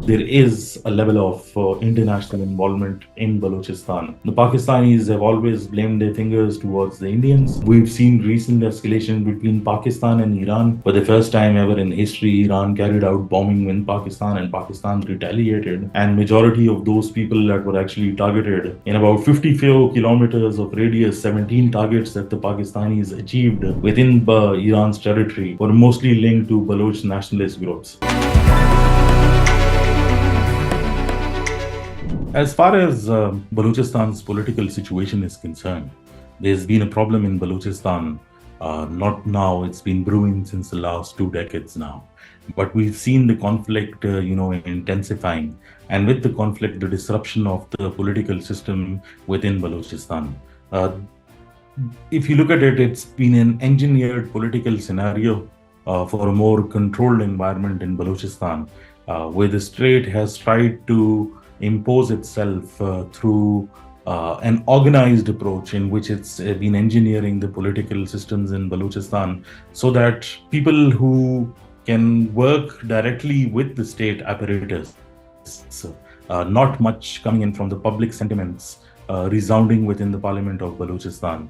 there is a level of international involvement in Balochistan. The Pakistanis have always blamed their fingers towards the Indians. We've seen recent escalation between Pakistan and Iran. For the first time ever in history, Iran carried out bombing in Pakistan and Pakistan retaliated. And majority of those people that were actually targeted in about 54 kilometers of radius, 17 targets that the Pakistanis achieved within Iran's territory were mostly linked to Baloch nationalist groups. As far as Balochistan's political situation is concerned, there's been a problem in Balochistan. Not now; it's been brewing since the last 2 decades now. But we've seen the conflict, intensifying, and with the conflict, the disruption of the political system within Balochistan. Uh, if you look at it, it's been an engineered political scenario for a more controlled environment in Balochistan, where the state has tried to impose itself through an organized approach in which it's been engineering the political systems in Balochistan so that people who can work directly with the state apparatus, not much coming in from the public sentiments resounding within the parliament of Balochistan.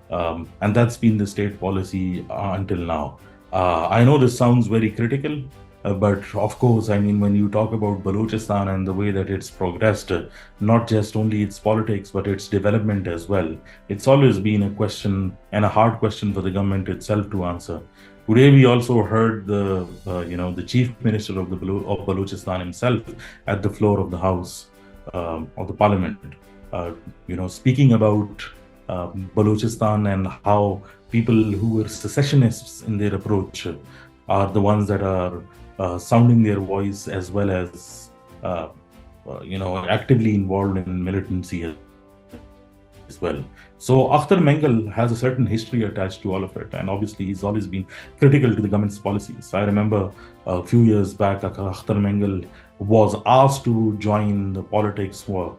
And that's been the state policy until now. I know this sounds very critical, but of course, I mean, when you talk about Balochistan and the way that it's progressed, not just only its politics, but its development as well, it's always been a question and a hard question for the government itself to answer. Today, we also heard the chief minister of of Balochistan himself at the floor of the House of the Parliament, speaking about Balochistan and how people who were secessionists in their approach are the ones that are sounding their voice as well as actively involved in militancy as well. So Akhtar Mengal has a certain history attached to all of it, and obviously he's always been critical to the government's policies. I remember a few years back, Akhtar Mengal was asked to join the politics for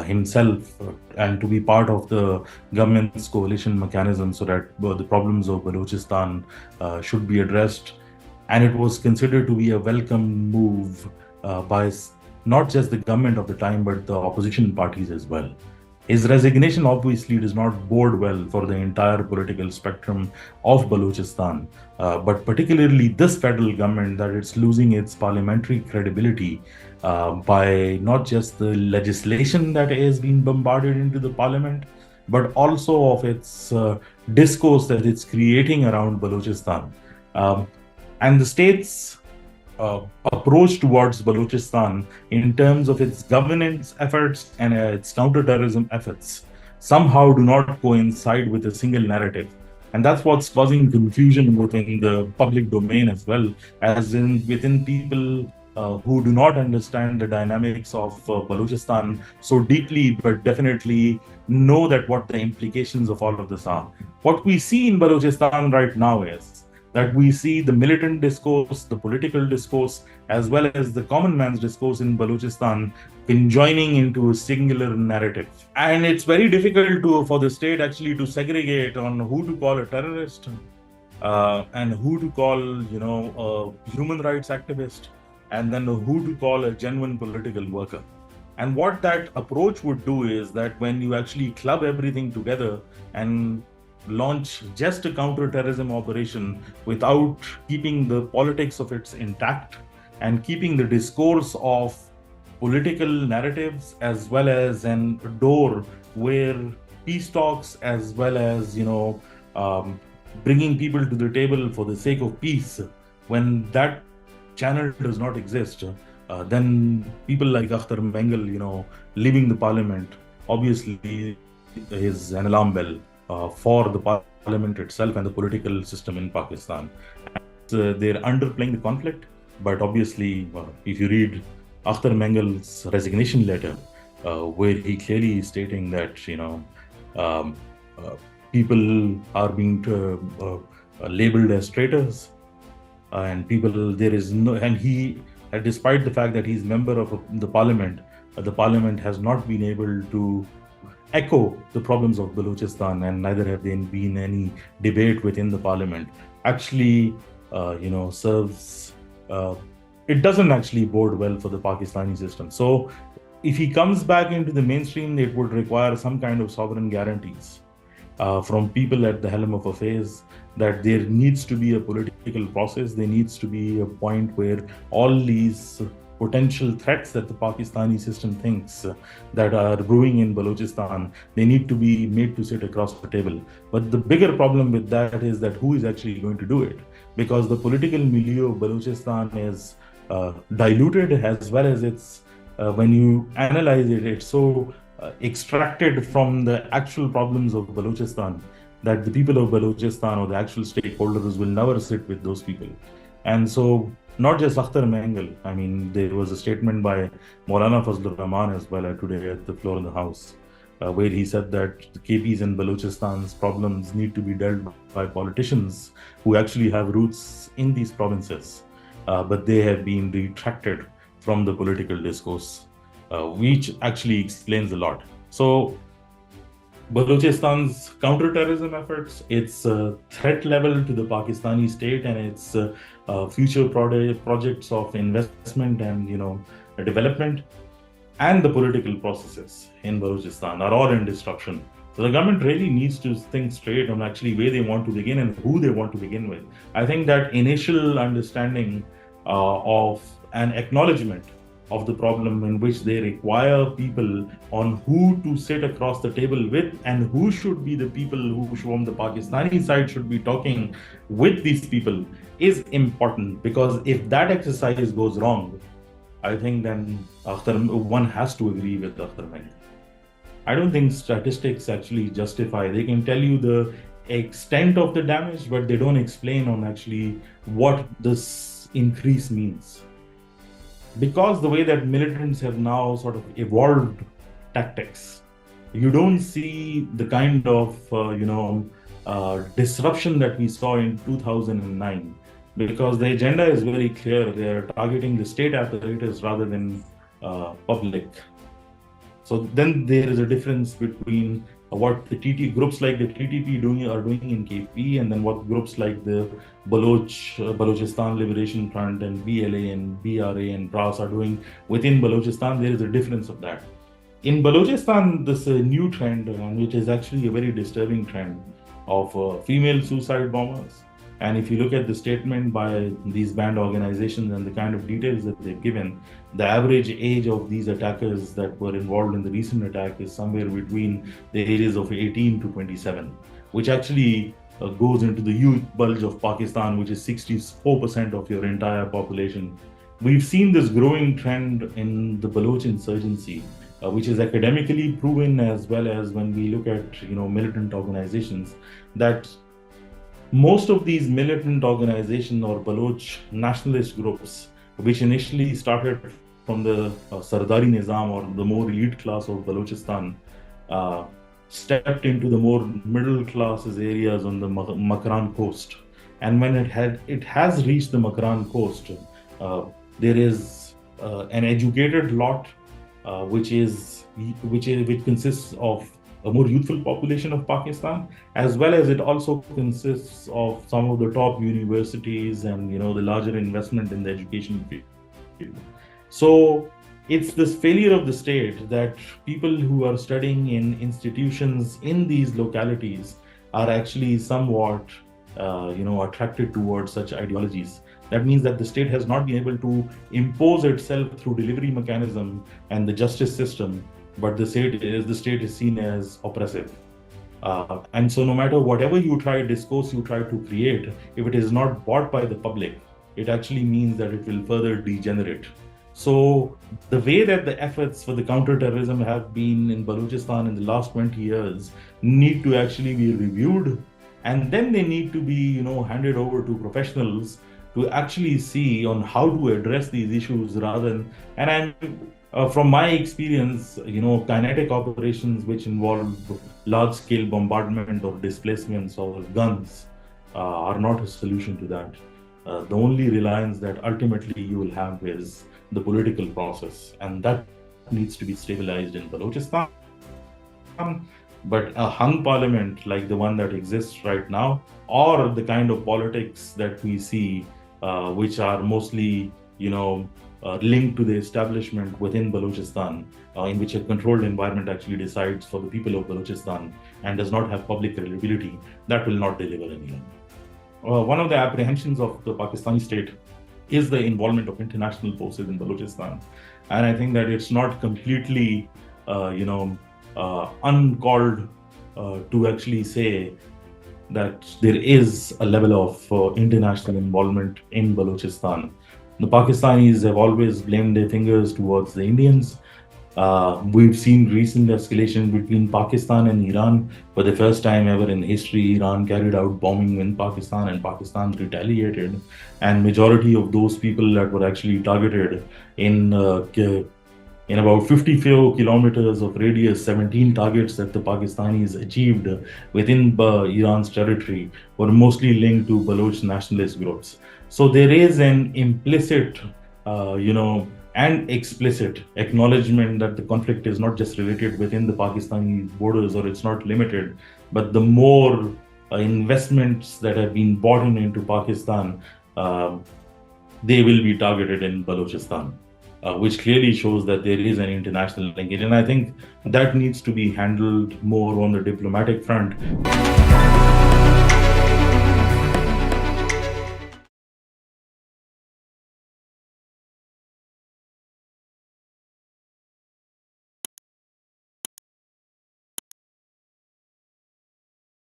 himself and to be part of the government's coalition mechanism so that the problems of Balochistan should be addressed. And it was considered to be a welcome move by not just the government of the time, but the opposition parties as well. His resignation obviously does not bode well for the entire political spectrum of Balochistan, but particularly this federal government, that it's losing its parliamentary credibility by not just the legislation that is being bombarded into the parliament, but also of its discourse that it's creating around Balochistan. And the state's approach towards Balochistan in terms of its governance efforts and its counterterrorism efforts somehow do not coincide with a single narrative. And that's what's causing confusion within the public domain as well, as in within people who do not understand the dynamics of Balochistan so deeply, but definitely know that what the implications of all of this are. What we see in Balochistan right now is that we see the militant discourse, the political discourse, as well as the common man's discourse in Balochistan conjoining into a singular narrative. And it's very difficult for the state actually to segregate on who to call a terrorist and who to call, a human rights activist, and then who to call a genuine political worker. And what that approach would do is that when you actually club everything together and launch just a counter-terrorism operation without keeping the politics of it intact and keeping the discourse of political narratives as well as a door where peace talks as well as bringing people to the table for the sake of peace, when that channel does not exist, then people like Akhtar Mengal, leaving the parliament, obviously is an alarm bell for the parliament itself and the political system in Pakistan. They're underplaying the conflict, but obviously, if you read Akhtar Mengal's resignation letter, where he clearly is stating that people are being labeled as traitors, and despite the fact that he's member of the parliament has not been able to echo the problems of Balochistan, and neither have there been any debate within the parliament, actually serves it doesn't actually bode well for the Pakistani system. So if he comes back into the mainstream, it would require some kind of sovereign guarantees from people at the helm of affairs, that there needs to be a political process. There needs to be a point where all these potential threats that the Pakistani system thinks that are brewing in Balochistan, they need to be made to sit across the table. But the bigger problem with that is that who is actually going to do it? Because the political milieu of Balochistan is diluted, as well as it's, when you analyze it, it's so extracted from the actual problems of Balochistan that the people of Balochistan or the actual stakeholders will never sit with those people. And so, not just Akhtar Mengal, I mean, there was a statement by Maulana Fazlur Rahman as well today at the floor of the House, where he said that the KPs and Balochistan's problems need to be dealt by politicians who actually have roots in these provinces, but they have been retracted from the political discourse, which actually explains a lot. So, Balochistan's counterterrorism efforts, its threat level to the Pakistani state, and its future projects of investment and development, and the political processes in Balochistan are all in disruption. So the government really needs to think straight on actually where they want to begin and who they want to begin with. I think that initial understanding of an acknowledgement of the problem, in which they require people on who to sit across the table with, and who should be the people who from the Pakistani side should be talking with these people, is important. Because if that exercise goes wrong, I think then one has to agree with Akhtar Mengal. I don't think statistics actually justify. They can tell you the extent of the damage, but they don't explain on actually what this increase means. Because the way that militants have now sort of evolved tactics, you don't see the kind of disruption that we saw in 2009, because the agenda is very clear. They are targeting the state apparatus rather than public. So then there is a difference between what the groups like the TTP are doing in KP, and then what groups like the Balochistan Liberation Front and BLA and BRA and BRAS are doing within Balochistan. There is a difference of that. In Balochistan, this new trend, which is actually a very disturbing trend, of female suicide bombers. And if you look at the statement by these banned organizations and the kind of details that they've given, the average age of these attackers that were involved in the recent attack is somewhere between the ages of 18 to 27, which actually goes into the youth bulge of Pakistan, which is 64% of your entire population. We've seen this growing trend in the Baloch insurgency, which is academically proven, as well as when we look at militant organizations, that most of these militant organizations or Baloch nationalist groups, which initially started from the Sardari Nizam or the more elite class of Balochistan, stepped into the more middle classes areas on the Makran coast. And when it has reached the Makran coast, there is an educated lot, which consists of a more youthful population of Pakistan, as well as it also consists of some of the top universities and the larger investment in the education field. So it's this failure of the state that people who are studying in institutions in these localities are actually somewhat attracted towards such ideologies. That means that the state has not been able to impose itself through delivery mechanism and the justice system, but the state is seen as oppressive. And so no matter whatever discourse you try to create, if it is not bought by the public, it actually means that it will further degenerate. So the way that the efforts for the counterterrorism have been in Balochistan in the last 20 years need to actually be reviewed, and then they need to be handed over to professionals to actually see on how to address these issues, rather than, from my experience, kinetic operations which involve large-scale bombardment or displacements or guns are not a solution to that. The only reliance that ultimately you will have is the political process, and that needs to be stabilized in Balochistan. But a hung parliament like the one that exists right now, or the kind of politics that we see, which are mostly linked to the establishment within Balochistan, in which a controlled environment actually decides for the people of Balochistan and does not have public credibility, that will not deliver any longer. One of the apprehensions of the Pakistani state is the involvement of international forces in Balochistan. And I think that it's not completely, uncalled to actually say that there is a level of international involvement in Balochistan. The Pakistanis have always blamed their fingers towards the Indians. We've seen recent escalation between Pakistan and Iran. For the first time ever in history, Iran carried out bombing in Pakistan and Pakistan retaliated. And majority of those people that were actually targeted in about 54 kilometers of radius, 17 targets that the Pakistanis achieved within Iran's territory were mostly linked to Baloch nationalist groups. So there is an implicit, and explicit acknowledgement that the conflict is not just related within the Pakistani borders, or it's not limited, but the more investments that have been brought into Pakistan, they will be targeted in Balochistan, which clearly shows that there is an international linkage. And I think that needs to be handled more on the diplomatic front.